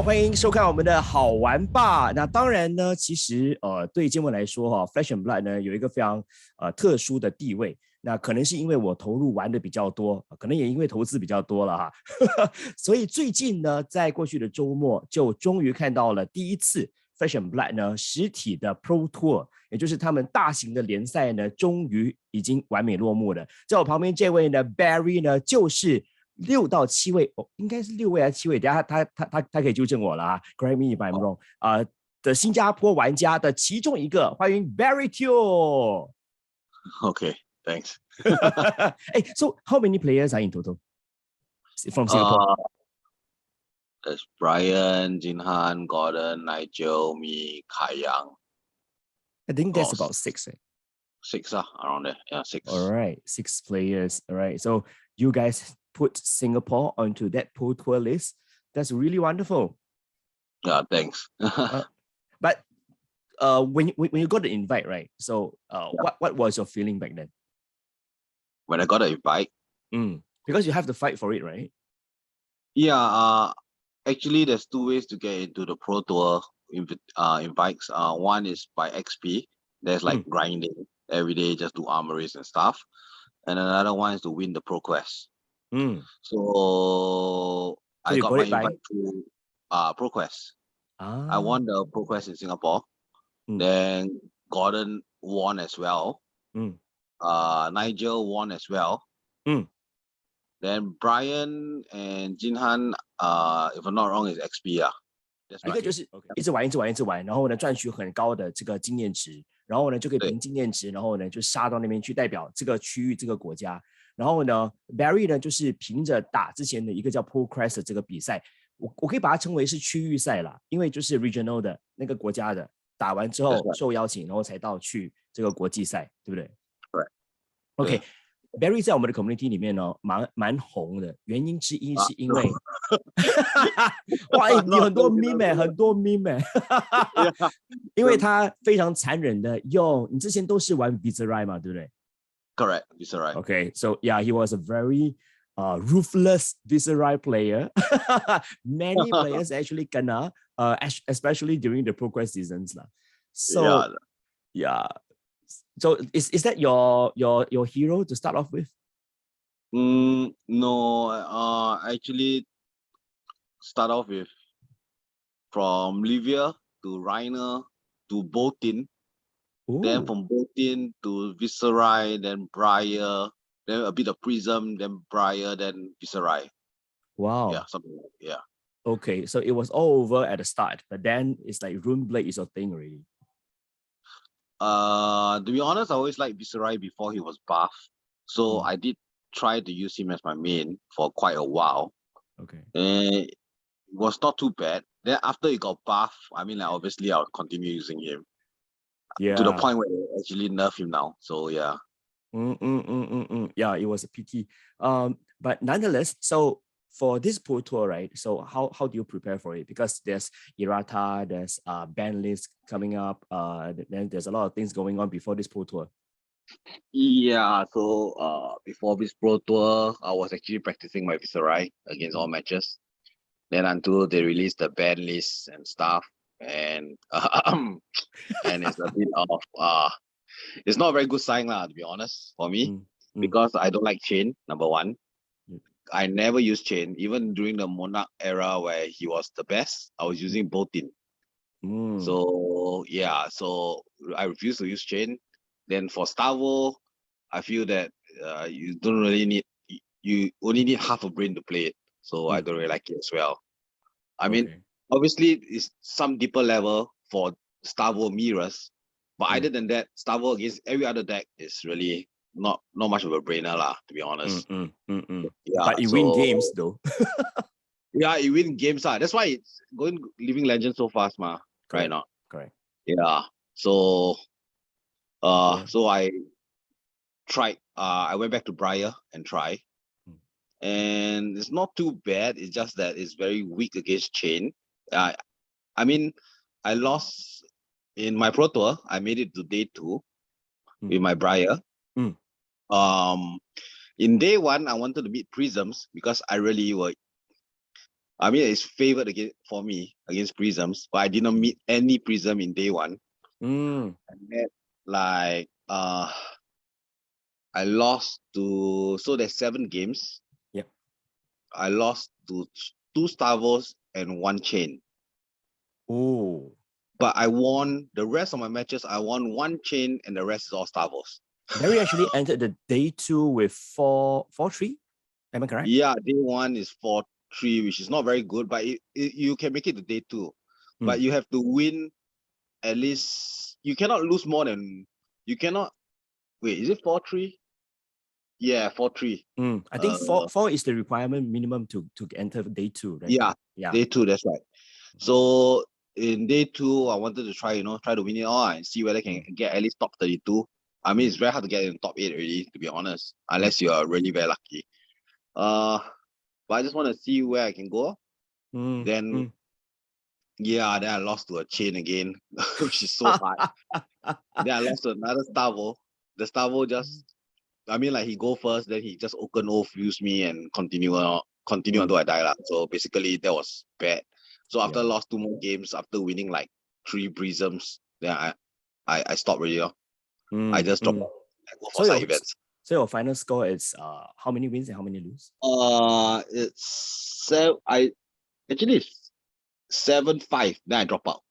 好，欢迎收看我们的好玩吧。那当然呢，其实对节目来说哈，Flesh and Blood 呢有一个非常特殊的地位。那可能是因为我投入玩的比较多，可能也因为投资比较多了哈。所以最近呢，在过去的周末就终于看到了第一次 Flesh and Blood 呢实体的 Pro Tour， 也就是他们大型的联赛呢，终于已经完美落幕了。在我旁边这位呢 Barry 呢，就是6到7位，应该是6位还是7位？等一下他可以纠正我了啊 ，Correct me if I'm wrong 的新加坡玩家的其中一个，欢迎 Barry Teo。Okay, thanks. Hey, so how many players are in total from Singapore? There's Brian, Jinhan, Gordon, Nigel, me, Kai Yang. I think that's about 6. Right? 6 around there. Yeah, 6. All right, 6 players. All right, so you guys put Singapore onto that Pro Tour list. That's really wonderful. Yeah, thanks. But when you got the invite, right? So what was your feeling back then? When I got the invite? Because you have to fight for it, right? Yeah, actually there's 2 ways to get into the Pro Tour invites. One is by XP. There's like grinding every day, just do armories and stuff. And another one is to win the Pro Quest. So I got my invite to Pro Quest. I won the Pro Quest in Singapore. Then Gordon won as well. Nigel won as well. Then Brian and Jinhan, if I'm not wrong, is XP 啊。一个就是一直玩，然后呢赚取很高的这个经验值，然后呢就可以凭经验值，然后呢就杀到那边去代表这个区域这个国家。然后呢 Barry 呢就是凭着打之前的一个叫 Pro Quest 的这个比赛，我可以把它称为是区域赛啦，因为就是 regional 的那个国家的打完之后受邀请，然后才到去这个国际赛，对不对？对。OK。Barry 在我们的 community 里面呢，蛮红的，原因之一是因为，哇，你很多 meme 很多 meme 因为他非常残忍的用，你之前都是玩 Viserai 嘛，对不对 ？Correct, Viserai. Okay, so yeah, he was a very ruthless Viserai player. Many players actually kena, especially during the Pro Quest seasons lah. So yeah. So is that your hero to start off with? No, actually start off with from Livia to Reiner to Botin. Then from Botin to Viserai, then Briar, then a bit of Prism, then Briar, then Viserai. Wow. Yeah, something like that. Yeah. Okay, so it was all over at the start, but then it's like Runeblade is your thing already. To be honest, I always liked Viserai before he was buff. So I did try to use him as my main for quite a while. Okay. And it was not too bad. Then after he got buff, I mean, like, obviously I'll continue using him. Yeah. To the point where they actually nerf him now. So yeah. Yeah, it was a pity. But nonetheless, so for this Pro Tour, right? So how do you prepare for it? Because there's errata, there's ban list coming up, then there's a lot of things going on before this Pro Tour. Yeah, so before this Pro Tour, I was actually practicing my Viserai against all matches. Then until they released the ban list and stuff, and and it's a bit of it's not a very good sign lah, to be honest, for me, because I don't like chain, number one. I never used chain, even during the Monarch era where he was the best. I was using Botin. So yeah, so I refuse to use chain. Then for Stavo, I feel that you don't really need, you only need half a brain to play it. So I don't really like it as well. I mean, obviously it's some deeper level for Stavo mirrors, but other than that, Stavo against every other deck is really not much of a brainer lah, to be honest. Yeah, but you win games though. Yeah, you win games lah. That's why it's going Living Legend so fast, ma. Right now. Correct. Yeah. So so I tried. I went back to Briar and try, and it's not too bad. It's just that it's very weak against chain. I mean, I lost in my Pro Tour. I made it to day 2 with my Briar. In day 1, I wanted to beat Prisms because I really were I mean, it's favored for me against Prisms, but I didn't meet any Prism in day one. Mm. I met like I lost to, so there's 7 games. Yep. I lost to 2 Stavos and 1 Chain. Oh. But I won the rest of my matches. I won 1 Chain and the rest is all Stavos. Barry actually entered the day 2 with 4-3. Am I correct? Yeah, day 1 is 4-3, which is not very good, but you can make it to day 2. But you have to win at least, you cannot lose more than, you cannot, wait, is it 4-3? Yeah, 4-3. I think 4 is the requirement minimum to enter day 2, right? Yeah, day 2, that's right. So in day 2, I wanted to try to win it all and see whether I can get at least top 32. I mean, it's very hard to get in top 8 already, to be honest, unless you are really very lucky. But I just want to see where I can go. Then then I lost to a Chain again, which is so hard. Then I lost to another Stavo. The Stavo just, I mean, like, he go first, then he just fuse me and continue until I die. So basically, that was bad. So after I lost 2 more games, after winning like 3 Prisms, then I stopped already. I just dropped out and go for side events. So your final score is how many wins and how many lose? It's it's 7-5. Then I drop out.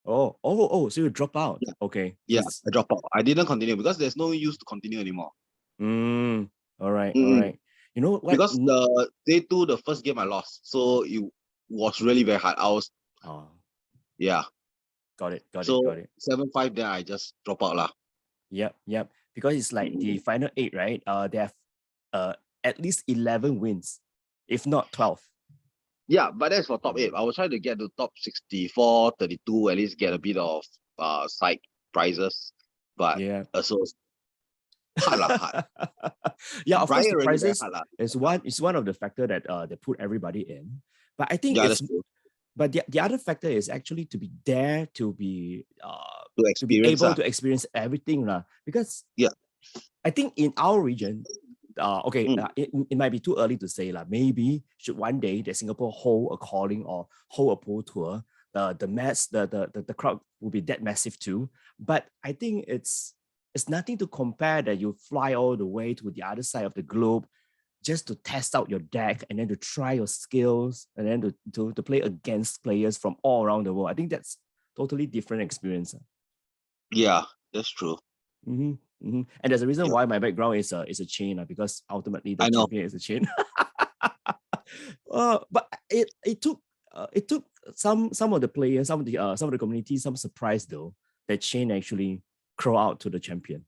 Oh, so you drop out. Yeah. Okay. Yeah, I drop out. I didn't continue because there's no use to continue anymore. All right. You know what? Because the day 2, the first game I lost, so it was really very hard. I was yeah. Got it. 7-5, then I just drop out lah. Yep. Because it's like the final 8, right? They have at least 11 wins, if not 12. Yeah, but that's for top 8. I was trying to get to top 64, 32, at least get a bit of side prizes. But so hard. Yeah, of course, the really prizes is one of the factor that they put everybody in. But I think it's, but the other factor is actually to be there to be able to experience everything because I think in our region, it might be too early to say maybe should one day that Singapore hold a calling or hold a pro tour, the crowd will be that massive too. But I think it's nothing to compare that you fly all the way to the other side of the globe just to test out your deck and then to try your skills and then to play against players from all around the world. I think that's totally different experience. Yeah, that's true. And there's a reason why my background is a chain because ultimately the champion is a chain. But it took some of the players, some of the community, some surprise though that chain actually crawl out to the champion.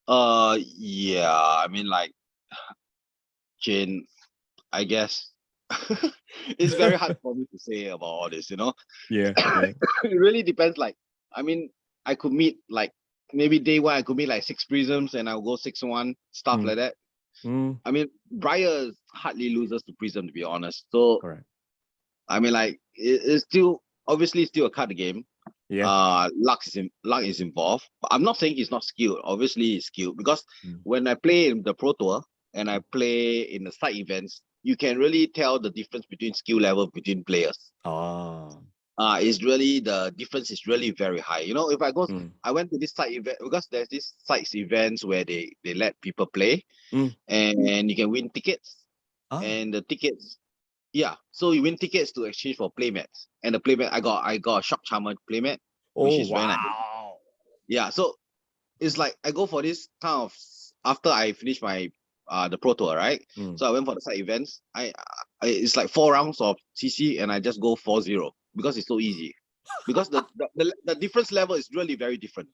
Yeah, I mean, like, chain, I guess it's very hard for me to say about all this, Yeah. It really depends. Like, I mean, I could meet like maybe day 1 I could meet like 6 Prisms and I'll go 6-1, stuff like that. I mean, Briar hardly loses to Prism, to be honest. So correct. I mean, like, it's still obviously still a card game. Luck is involved. But I'm not saying he's not skilled. Obviously he's skilled because when I play in the Pro Tour and I play in the side events, you can really tell the difference between skill level between players. It's really, the difference is really very high. If I go, I went to this side event because there's this side events where they let people play and you can win tickets. And the tickets, so you win tickets to exchange for playmats. And the playmat, I got a Shock Charmer playmat, which is very nice. Yeah, so it's like I go for this kind of, after I finish my the Pro Tour, right? So I went for the side events. It's like 4 rounds of CC and I just go 4-0 because it's so easy. Because the difference level is really very different.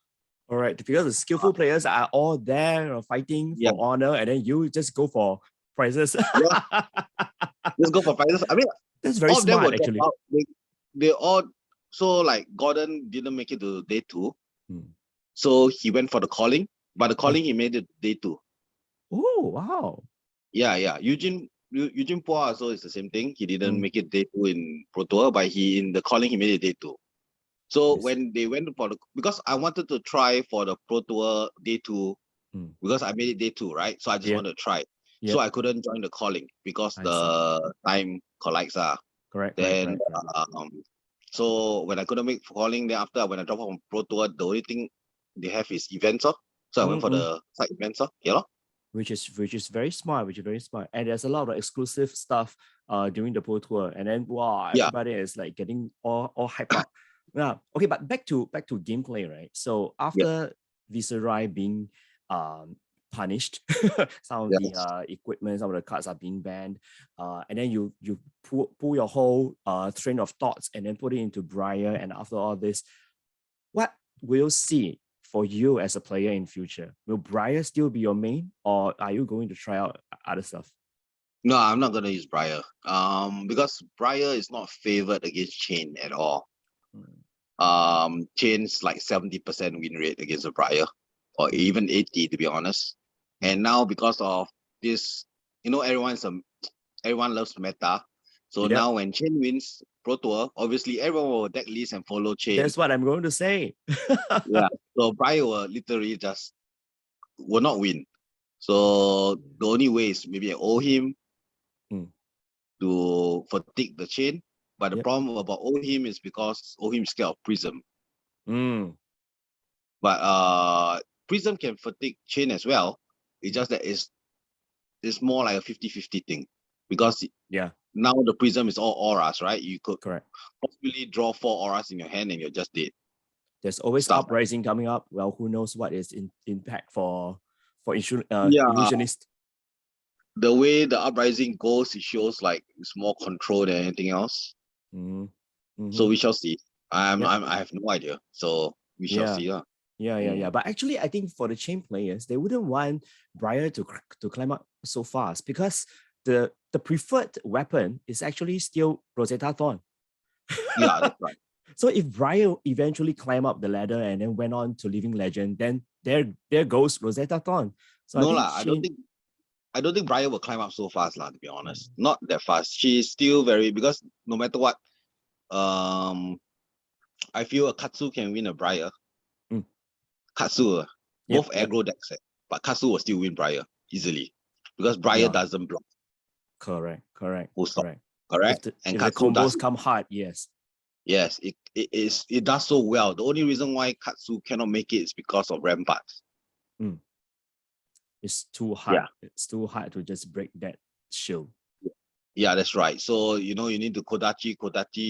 All right, because the skillful players are all there fighting for honor, and then you just go for prizes. Just go for prizes. I mean, that's very smart actually. They all, so like Gordon didn't make it to day 2. So he went for the calling, but the calling he made it day 2. Oh wow. Yeah. Eugene Po also is the same thing. He didn't make it day 2 in Pro Tour, but in the calling he made it day 2. So when they went for because I wanted to try for the Pro Tour day 2, because I made it day 2, right? So I just wanted to try. So I couldn't join the calling because I see. the time collides. Correct. Then so when I couldn't make calling, then after when I drop off on Pro Tour, the only thing they have is events. So I went for the side events. Which is very smart, and there's a lot of exclusive stuff during the Pro Tour, and then wow, everybody is like getting all hype up. Yeah, okay, but back to gameplay, right? So after Viserai being punished, some of the equipment, some of the cards are being banned, and then you pull your whole train of thoughts and then put it into Briar, and after all this, what will you see for you as a player in future? Will Briar still be your main, or are you going to try out other stuff? No, I'm not gonna use Briar. Because Briar is not favored against Chain at all. Chain's like 70% win rate against a Briar, or even 80 to be honest. And now because of this, everyone loves meta. So now when Chain wins Pro Tour, obviously everyone will deck list and follow Chain. That's what I'm going to say. So Briar will literally just will not win. So the only way is maybe I owe him to fatigue the Chain. But the problem about owe him is because owe him is scared of Prism. But Prism can fatigue Chain as well. It's just that it's more like a 50-50 thing. Because now the Prism is all auras, right? You could possibly draw 4 auras in your hand and you're just dead. There's always uprising coming up. Well, who knows what is impact for illusionist. The way the uprising goes, it shows like it's more control than anything else. So we shall see. I have no idea. So we shall see. But actually, I think for the Chain players, they wouldn't want Briar to climb up so fast, because the preferred weapon is actually still Rosetta Thorn. Yeah, that's right. So if Briar eventually climbed up the ladder and then went on to Living Legend, then there goes Rosetta Thorn. So I don't think Briar will climb up so fast, to be honest. Not that fast. She's still because no matter what, I feel a Katsu can win a Briar. Katsu, both aggro decks, but Katsu will still win Briar easily because Briar doesn't block. Correct. Correct. If the combos come hard, yes, it does so well. The only reason why Katsu cannot make it is because of ramparts. It's too hard. It's too hard to just break that shield. Yeah, that's right. So you need to Kodachi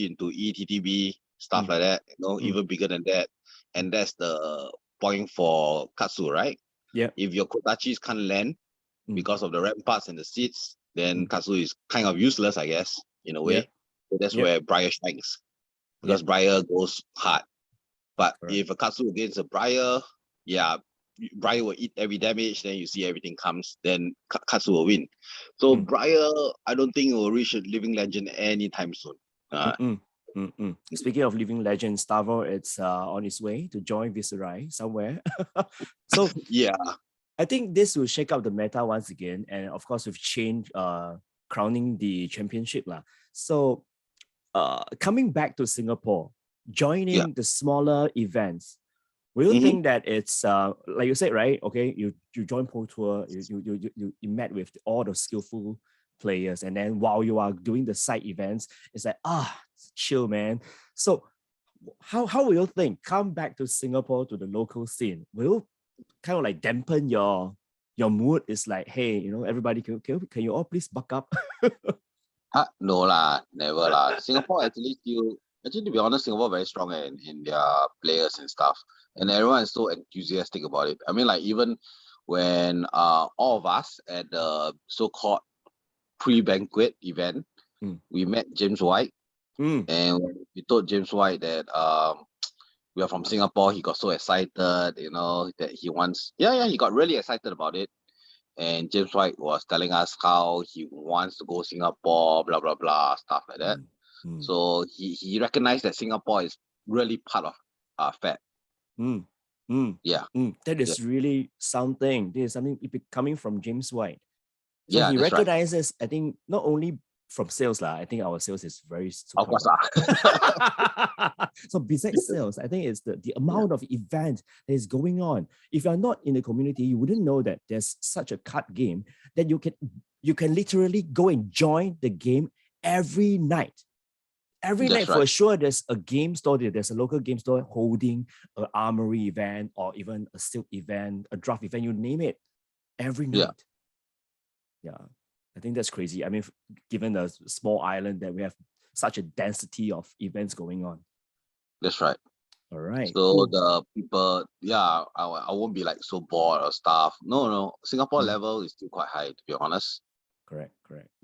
into ETTB, stuff like that. Even bigger than that, and that's the point for Katsu, right? Yeah. If your Kodachis can't land because of the ramparts and the seats, then Katsu is kind of useless, I guess, in a way. So that's where Briar shines, because Briar goes hard. But if a Katsu against a Briar, Briar will eat every damage, then you see everything comes, then Katsu will win. So Briar, I don't think will reach a Living Legend anytime soon. Speaking of Living Legend, Stavo, it's on its way to join Viserai somewhere. So I think this will shake up the meta once again, and of course with Chain crowning the championship. So coming back to Singapore, joining the smaller events, will you think that it's like you said, right? Okay, you join Pro Tour, you met with all the skillful players, and then while you are doing the side events, it's like chill, man. So how will you think come back to Singapore, to the local scene? Will you kind of like dampen your mood? It's like, hey, everybody, can you all please buck up? No never Singapore actually to be honest, Singapore very strong in their players and stuff, and everyone is so enthusiastic about it. I mean, like even when all of us at the so-called pre-banquet event, we met James White, and we told James White that we are from Singapore. He got so excited, that he wants. He got really excited about it. And James White was telling us how he wants to go Singapore, blah blah blah, stuff like that. So he recognized that Singapore is really part of FAB. That is really something. This is something coming from James White. So he recognizes, I think, not only from sales, I think our sales is very super. Of course. So besides sales, I think it's the amount of events that is going on. If you're not in the community, you wouldn't know that there's such a card game that you can literally go and join the game every night. Every night, for sure, there's a game store. There's a local game store holding an armory event or even a silk event, a draft event, you name it, every night. Yeah, I think that's crazy. I mean, given the small island that we have such a density of events going on. That's right. All right. So cool. the people, I won't be like so bored or stuff. No, Singapore level is still quite high, to be honest. Correct.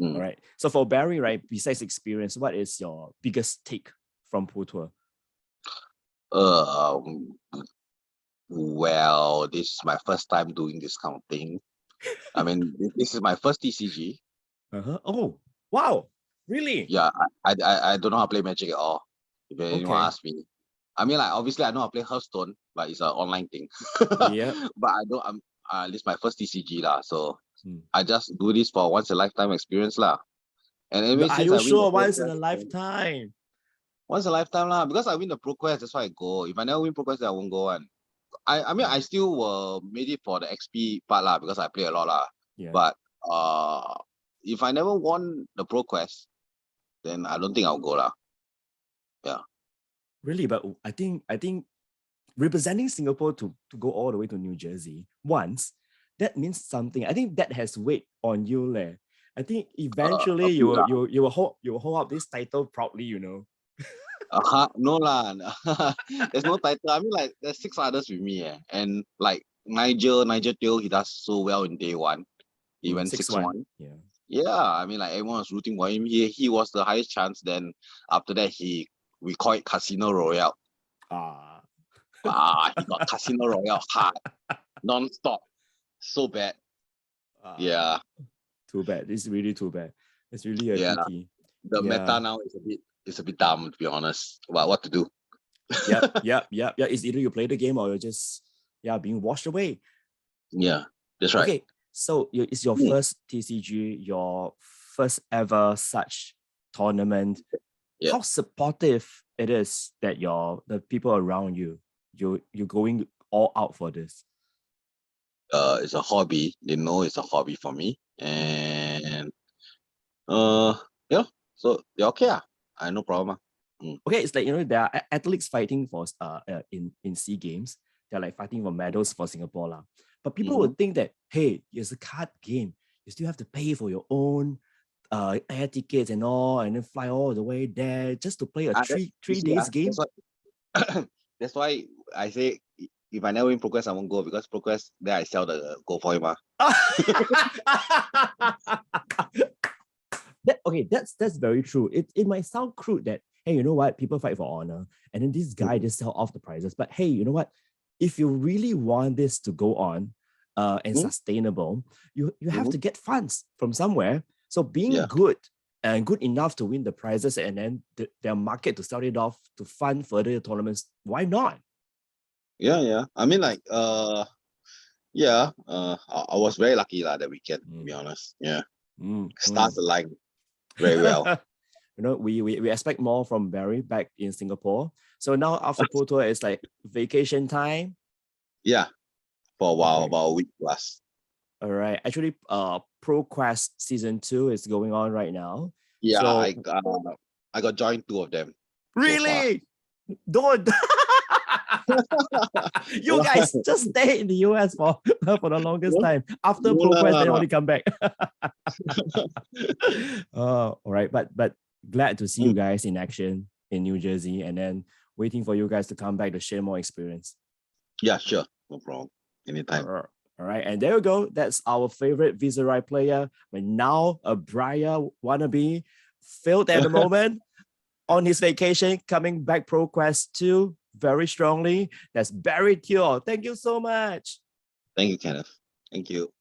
All right. So for Barry, right, besides experience, what is your biggest take from Pro Tour? Well, this is my first time doing this kind of thing. I mean, this is my first TCG. Oh, wow. Really? Yeah, I don't know how to play Magic at all. If anyone asks me. I mean, like, obviously I know how to play Hearthstone, but it's an online thing. Yeah. But this is my first TCG so I just do this for once a lifetime experience And anyway, are you sure once in a lifetime? Once a lifetime because I win the Pro Quest, that's why I go. If I never win Pro Quest, I won't go on. I mean, I still made it for the XP part because I play a lot But if I never won the Pro Quest, then I don't think I'll go Yeah. Really, but I think representing Singapore to go all the way to New Jersey once, that means something. I think that has weight on you, I think eventually you will hold up this title proudly, No there's no title. I mean, like, there's 6 others with me, and like Nigel Teo, he does so well in day 1. He went 6-1. Yeah, I mean, like, everyone was rooting for him. He was the highest chance. Then after that, we call it Casino Royale. He got Casino Royale hard, non-stop. So bad. Yeah. Too bad. This is really too bad. It's really a pity. The meta now is a bit dumb, to be honest. But what to do? Yep. It's either you play the game or you're just being washed away. Yeah, that's right. Okay, so it's your first TCG, your first ever such tournament. How supportive it is that the people around you're going all out for this? It's a hobby. They know it's a hobby for me, and so they're okay. I no problem. Okay, it's like, there are athletes fighting for in SEA Games. They're like fighting for medals for Singapore But people would think that, hey, it's a card game. You still have to pay for your own air tickets and all, and then fly all the way there just to play a three days game. That's why I say, if I never win Progress, I won't go, because Progress, then I sell the gold for him. That's very true. It might sound crude that, hey, you know what, people fight for honor, and then this guy just sell off the prizes. But hey, you know what? If you really want this to go on and sustainable, you have to get funds from somewhere. So being good and good enough to win the prizes, and then their market to sell it off to fund further tournaments, why not? Yeah. I mean, like, I was very lucky that weekend, to be honest. Yeah. Stars aligned very well. We expect more from Barry back in Singapore. So now after Pro Tour, it's like vacation time. Yeah, for a while, about a week plus. All right. Actually, Pro Quest Season 2 is going on right now. Yeah, so, I got joined 2 of them. Really? So don't. You guys just stay in the US for the longest time. After Pro Quest, they only come back. All right, but glad to see you guys in action in New Jersey, and then waiting for you guys to come back to share more experience. Yeah, sure. No problem. Anytime. All right, and there we go. That's our favorite Viserai player, but now a Briar wannabe, failed at the moment, on his vacation, coming back Pro Quest 2 very strongly. That's Barry Teo. Thank you so much. Thank you, Kenneth. Thank you.